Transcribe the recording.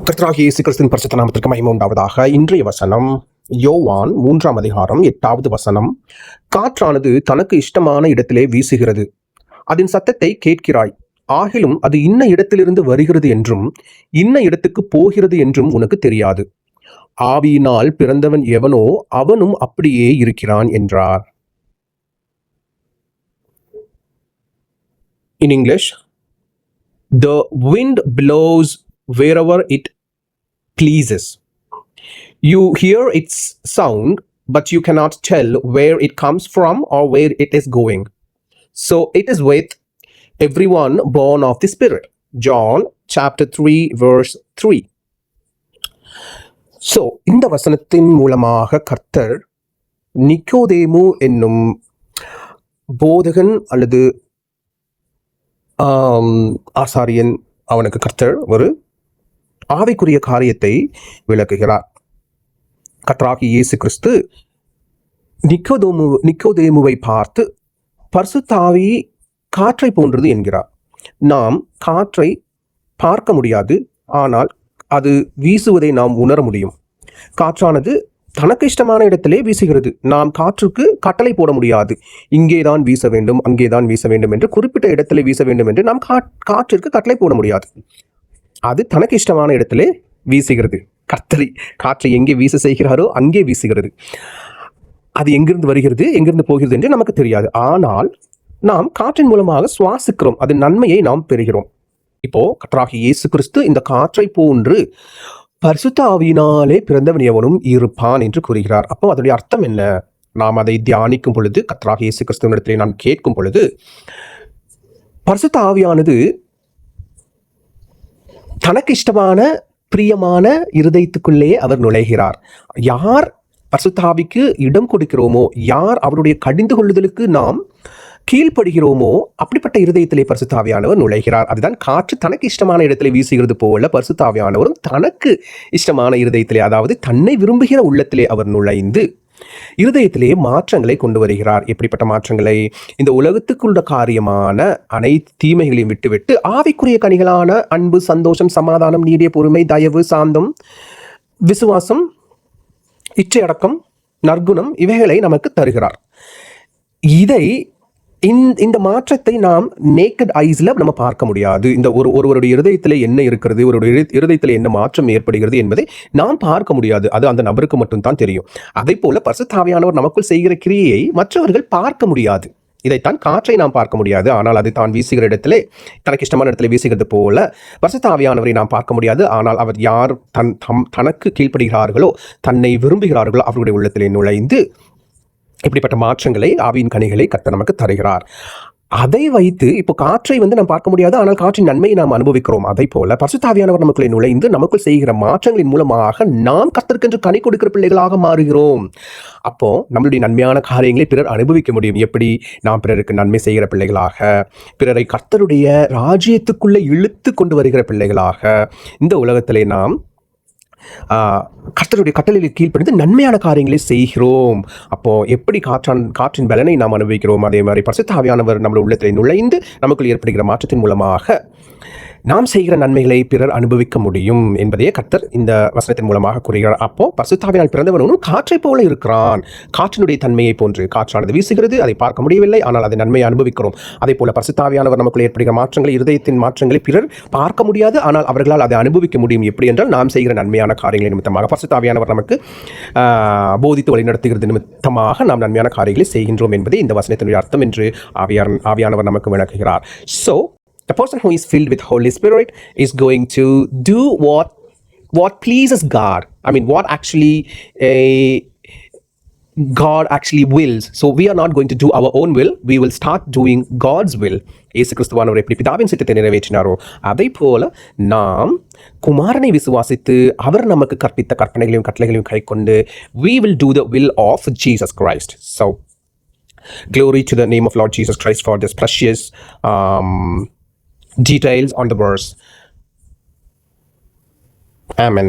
கர்த்தராகிய இயேசு கிறிஸ்துவின் பரிசுத்த நாமத்திற்கு மகிமை உண்டாவதாக. இன்றைய வசனம் யோவான் 3ஆம் அதிகாரம் 8வது வசனம். காற்றானது தனக்கு இஷ்டமான இடத்திலே வீசுகிறது, அதன் சத்தத்தை கேட்கிறாய், ஆகிலும் அது இன்ன இடத்திலிருந்து வருகிறது என்றும் இன்ன இடத்துக்கு போகிறது என்றும் உனக்கு தெரியாது. ஆவியினால் பிறந்தவன் எவனோ அவனும் அப்படியே இருக்கிறான் என்றார். In English, the wind blows wherever it pleases. You hear its sound, but you cannot tell where it comes from or where it is going. So it is with everyone born of the Spirit. John chapter 3 verse 3. So இந்த வசனத்தின் மூலமாக கர்த்தர் நிக்கோதேமு என்னும் போதகன் அல்லது ஆசாரியன், அவனுக்கு கர்த்தர் ஒரு ஆவிக்குரிய காரியத்தை விளக்குகிறார். கர்த்தராகிய இயேசு கிறிஸ்து நிக்கோதேமுவை பார்த்து பரிசுத்த ஆவி காற்றை போன்றது என்கிறார். நாம் காற்றை பார்க்க முடியாது, ஆனால் அது வீசுவதை நாம் உணர முடியும். காற்றானது தனக்கு இஷ்டமான இடத்திலே வீசுகிறது. நாம் காற்றுக்கு கட்டளை போட முடியாது, இங்கேதான் வீச வேண்டும், அங்கேதான் வீச வேண்டும் என்று, குறிப்பிட்ட இடத்திலே வீச வேண்டும் என்று நாம் காற்றிற்கு கட்டளை போட முடியாது. அது தனக்கு இஷ்டமான இடத்திலே வீசுகிறது. காற்றை எங்கே வீச செய்கிறாரோ அங்கே வீசுகிறது. அது எங்கிருந்து வருகிறது, எங்கிருந்து போகிறது என்று நமக்கு தெரியாது. ஆனால் நாம் காற்றின் மூலமாக சுவாசிக்கிறோம், அதன் நன்மையை நாம் பெறுகிறோம். இப்போ கர்த்தராகிய இயேசு கிறிஸ்து இந்த காற்றை போன்று பரிசுத்த ஆவியினாலே பிறந்தவன் எவனும் இருப்பான் என்று கூறுகிறார். அப்போ அதனுடைய அர்த்தம் என்ன? நாம் அதை தியானிக்கும் பொழுது, கர்த்தராகிய இயேசு கிறிஸ்துவினிடத்திலே நாம் கேட்கும் பொழுது, பரிசுத்த ஆவியானது தனக்கு இஷ்டமான பிரியமான இருதயத்துக்குள்ளே அவர் நுழைகிறார். யார் பரிசுத்த ஆவிக்கு இடம் கொடுக்கிறோமோ, யார் அவருடைய கடிந்து கொள்ளுதலுக்கு நாம் கீழ்ப்படுகிறோமோ, அப்படிப்பட்ட இருதயத்திலே பரிசுத்த ஆவியானவர் நுழைகிறார். அதுதான் காற்று தனக்கு இஷ்டமான இடத்திலே வீசுகிறது போல பரிசுத்த ஆவியானவரும் தனக்கு இஷ்டமான இருதயத்திலே, அதாவது தன்னை விரும்புகிற உள்ளத்திலே அவர் நுழைந்து இருதயத்திலே மாற்றங்களை கொண்டு வருகிறார். எப்படிப்பட்ட மாற்றங்களை? இந்த உலகத்துக்குள்ள காரியமான அனைத்து தீமைகளையும் விட்டுவிட்டு ஆவிக்குரிய கனிகளான அன்பு, சந்தோஷம், சமாதானம், நீடிய பொறுமை, தயவு, சாந்தம், விசுவாசம், இச்சையடக்கம், நற்குணம், இவைகளை நமக்கு தருகிறார். இந்த மாற்றத்தை நாம் நேக்கட் ஐஸ்ல நம்ம பார்க்க முடியாது. இந்த ஒருவருடைய இருதயத்தில் என்ன இருக்கிறது, ஒருவருடைய இருதயத்தில் என்ன மாற்றம் ஏற்படுகிறது என்பதை நாம் பார்க்க முடியாது. அது அந்த நபருக்கு மட்டும்தான் தெரியும். அதை போல பரிசுத்த ஆவியானவர் நமக்குள் செய்கிற கிரியையை மற்றவர்கள் பார்க்க முடியாது. இதைத்தான் காற்றை நாம் பார்க்க முடியாது, ஆனால் அது தான் வீசுகிற இடத்திலே, தனக்கு இஷ்டமான இடத்துல வீசுகிறது போல பரிசுத்த ஆவியானவரை நாம் பார்க்க முடியாது. ஆனால் அவர் யார் தனக்கு கீழ்ப்படுகிறார்களோ, தன்னை விரும்புகிறார்களோ, அவருடைய உள்ளத்திலே நுழைந்து இப்படிப்பட்ட மாற்றங்களை, ஆவியின் கனிகளை கர்த்தர் நமக்கு தருகிறார். அதை வைத்து இப்போ காற்றை நாம் பார்க்க முடியாது, ஆனால் காற்றின் நன்மையை நாம் அனுபவிக்கிறோம். அதை போல பரிசுத்த ஆவியானவர் நமக்குள்ளே நுழைந்து நமக்குள் செய்கிற மாற்றங்களின் மூலமாக நாம் கர்த்தருக்கென்று கனி கொடுக்கிற பிள்ளைகளாக மாறுகிறோம். அப்போ நம்மளுடைய நன்மையான காரியங்களை பிறர் அனுபவிக்க முடியும். எப்படி? நாம் பிறருக்கு நன்மை செய்கிற பிள்ளைகளாக, பிறரை கர்த்தருடைய ராஜ்யத்துக்குள்ளே இழுத்து கொண்டு வருகிற பிள்ளைகளாக இந்த உலகத்திலே நாம் கர்த்தருடைய கட்டளையில் கீழ்ப்படிந்து நன்மையான காரியங்களை செய்கிறோம். அப்போ எப்படி காற்றின் பலனை நாம் அனுபவிக்கிறோம், அதே மாதிரி பரிசுத்த ஆவியானவர் நம்முடைய உள்ளத்தில் நுழைந்து நமக்குள் ஏற்படுகிற மாற்றத்தின் மூலமாக நாம் செய்கிற நன்மைகளை பிறர் அனுபவிக்க முடியும் என்பதையே கர்த்தர் இந்த வசனத்தின் மூலமாக கூறுகிறார். அப்போ பரிசுத்த ஆவியால் பிறந்தவனும் காற்றை போல இருக்கிறான். காற்றினுடைய தன்மையை போன்று காற்றானது வீசுகிறது, அதை பார்க்க முடியவில்லை, ஆனால் அதை நன்மையை அனுபவிக்கிறோம். அதே போல பரிசுத்த ஆவியானவர் நமக்குள் ஏற்படுகிற மாற்றங்களை, இருதயத்தின் மாற்றங்களை பிறர் பார்க்க முடியாது, ஆனால் அவர்களால் அதை அனுபவிக்க முடியும். எப்படி என்றால், நாம் செய்கிற நன்மையான காரியங்களை நிமித்தமாக பரிசுத்த ஆவியானவர் நமக்கு போதித்து வழிநடத்துகிறது நிமித்தமாக நாம் நன்மையான காரியங்களை செய்கின்றோம் என்பதே இந்த வசனத்தினுடைய அர்த்தம் என்று ஆவியானவர் நமக்கு விளக்குகிறார். So the person who is filled with Holy Spirit is going to do what pleases God. I mean, what actually God actually wills. So we are not going to do our own will. We will start doing God's will. இயேசு கிறிஸ்துவானவர் எப்படி பிதாவின் சித்தத்தை நிறைவேற்றினாரோ, அதை போல நாம் குமாரனை விசுவாசித்து அவர் நமக்கு கற்பித்த கற்பனைகளையும் கட்டளைகளையும் கைக்கொண்டு we will do the will of Jesus Christ. So glory to the name of Lord Jesus Christ for this precious details on the verse. Amen.